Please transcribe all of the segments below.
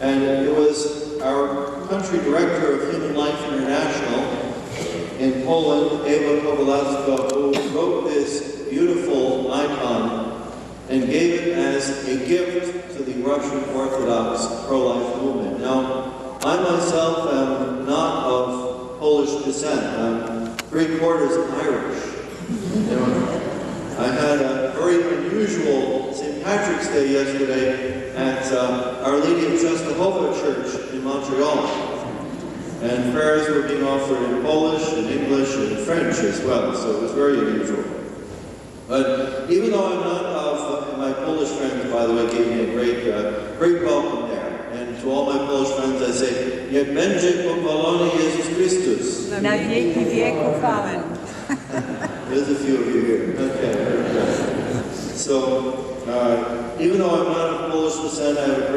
And it was our country director of Human Life International in Poland, Ewa Kowalewska, who wrote this beautiful icon and gave it as a gift to the Russian Orthodox pro-life movement. Now, I myself am not of Polish descent. I'm 3/4 Irish. You know, I had a very unusual St. Patrick's Day yesterday at Our Lady of Czestochowa Church in Montreal. And prayers were being offered in Polish, and English, and French as well, so it was very unusual. But even though I'm not of, my Polish friends, by the way, gave me a great welcome there. And to all my Polish friends, I say, niech będzie pochwalony Jezus Chrystus. Na wieki wieków, amen. There's a few of you here. Okay, very good. So, even though I'm not of Polish descent, I have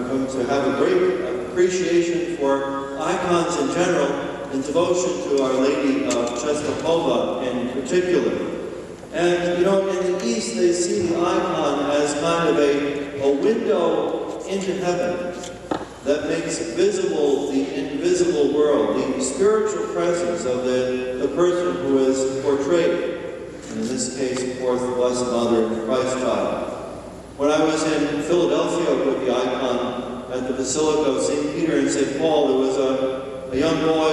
come to have a great appreciation for icons in general and devotion to Our Lady of Czestochowa in particular. And, you know, in the East, they see the icon as kind of a window into heaven that makes visible the invisible world, the spiritual presence of the person who is portrayed. In this case, of course, the Blessed Mother, the Christ child. When I was in Philadelphia with the icon at the Basilica of St. Peter and St. Paul, there was a young boy,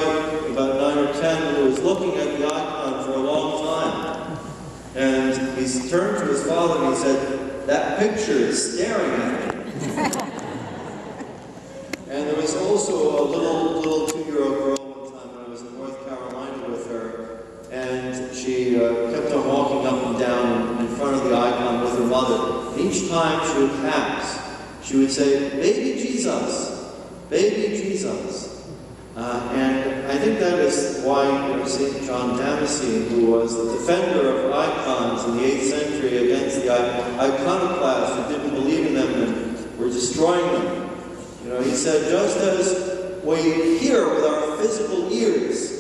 about 9 or 10, who was looking at the icon for a long time. And he turned to his father and he said, "That picture is staring at me." And there was also a little 2-year-old girl one time when I was in North Carolina with her, and she kept on walking up and down in front of the icon with her mother. And each time she would pass, she would say, "Baby Jesus, baby Jesus." And I think that is why St. John Damascene, who was the defender of icons in the 8th century against the iconoclasts who didn't believe in them and were destroying them, you know, he said, just as we hear with our physical ears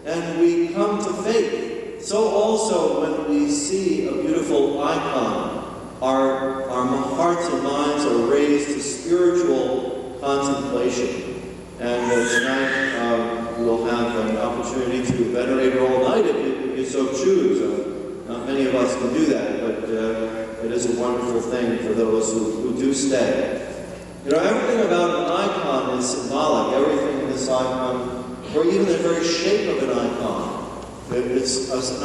and we come to faith, so also when we see a beautiful icon, our hearts and minds are raised to spiritual contemplation. And tonight we'll have an opportunity to venerate her all night if you so choose. Not many of us can do that, but it is a wonderful thing for those who do stay. You know, everything about an icon is symbolic. Everything in this icon, or even the very shape of an icon. An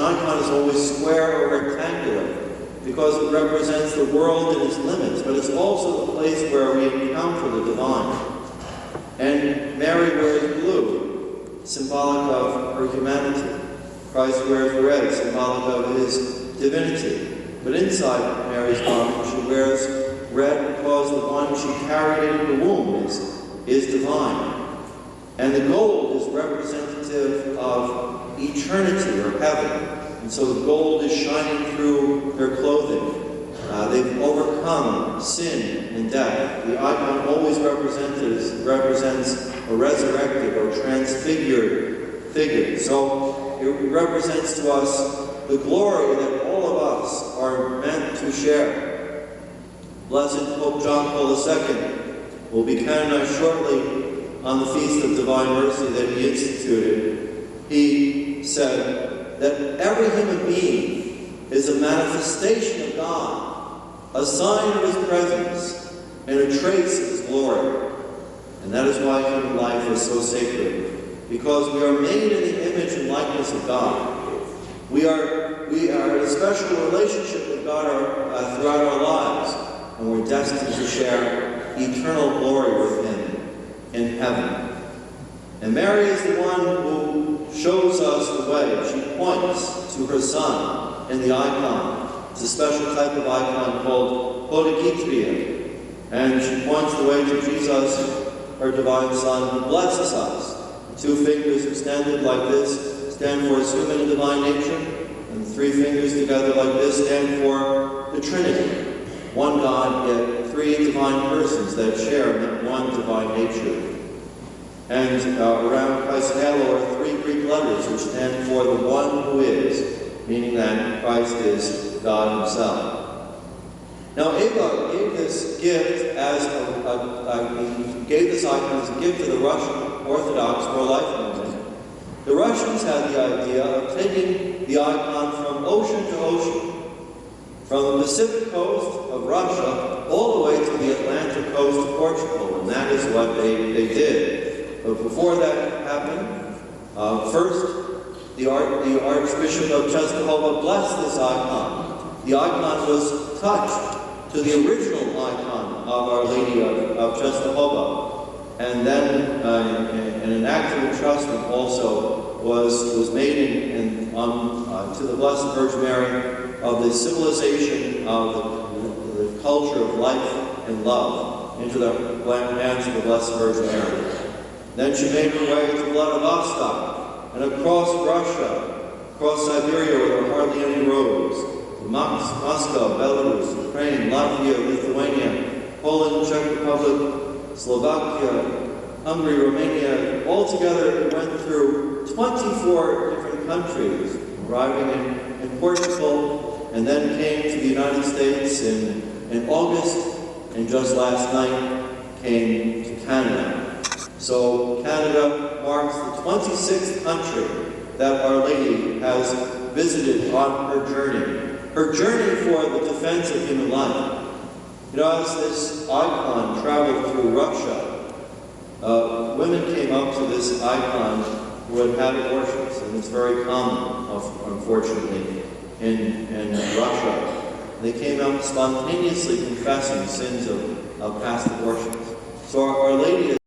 icon is always square or rectangular because it represents the world and its limits, but it's also the place where we encounter the divine. And Mary wears blue, symbolic of her humanity. Christ wears red, symbolic of his divinity. But inside Mary's garment, she wears red because the one she carried in the womb is divine. And the gold is representative of eternity or heaven. And so the gold is shining through their clothing. They've overcome sin and death. The icon always represents a resurrected or transfigured figure. So it represents to us the glory that all of us are meant to share. Blessed Pope John Paul II will be canonized shortly on the Feast of Divine Mercy that he instituted. He said that every human being is a manifestation of God, a sign of his presence, and a trace of his glory. And that is why human life is so sacred, because we are made in the image and likeness of God. We are in a special relationship with God throughout our lives, and we're destined to share eternal glory with him in heaven. And Mary is the one who shows us the way. She points to her son in the icon. It's a special type of icon called polygytria. And she points the way to Jesus, her divine Son, who blesses us. The 2 fingers extended like this stand for his human and divine nature, and the 3 fingers together like this stand for the Trinity. One God, yet 3 divine persons that share that one divine nature. And around Christ's halo are 3 Greek letters which stand for the one who is, meaning that Christ is God himself. Now, Eva gave gave this gift as he gave this icon as a gift to the Russian Orthodox pro-life movement. The Russians had the idea of taking the icon from ocean to ocean, from the Pacific coast of Russia all the way to the Atlantic coast of Portugal, and that is what they did. But before that happened, first the Archbishop of Czestochowa blessed this icon. The icon was touched to the original icon of Our Lady of Czestochowa, and then an act of entrustment also was made to the Blessed Virgin Mary of the civilization of the culture of life and love into the hands of the Blessed Virgin Mary. Then she made her way to Vladivostok and across Russia, across Siberia where there were hardly any roads, to Moscow, Belarus, Ukraine, Latvia, Lithuania, Poland, Czech Republic, Slovakia, Hungary, Romania. Altogether it went through 24 different countries, arriving in Portugal, and then came to the United States in August, and just last night came to Canada. So Canada marks the 26th country that Our Lady has visited on her journey for the defense of human life. You know, as this icon traveled through Russia, women came up to this icon who had had abortions, and it's very common, unfortunately, in Russia. They came out spontaneously confessing sins of past abortions. So Our Lady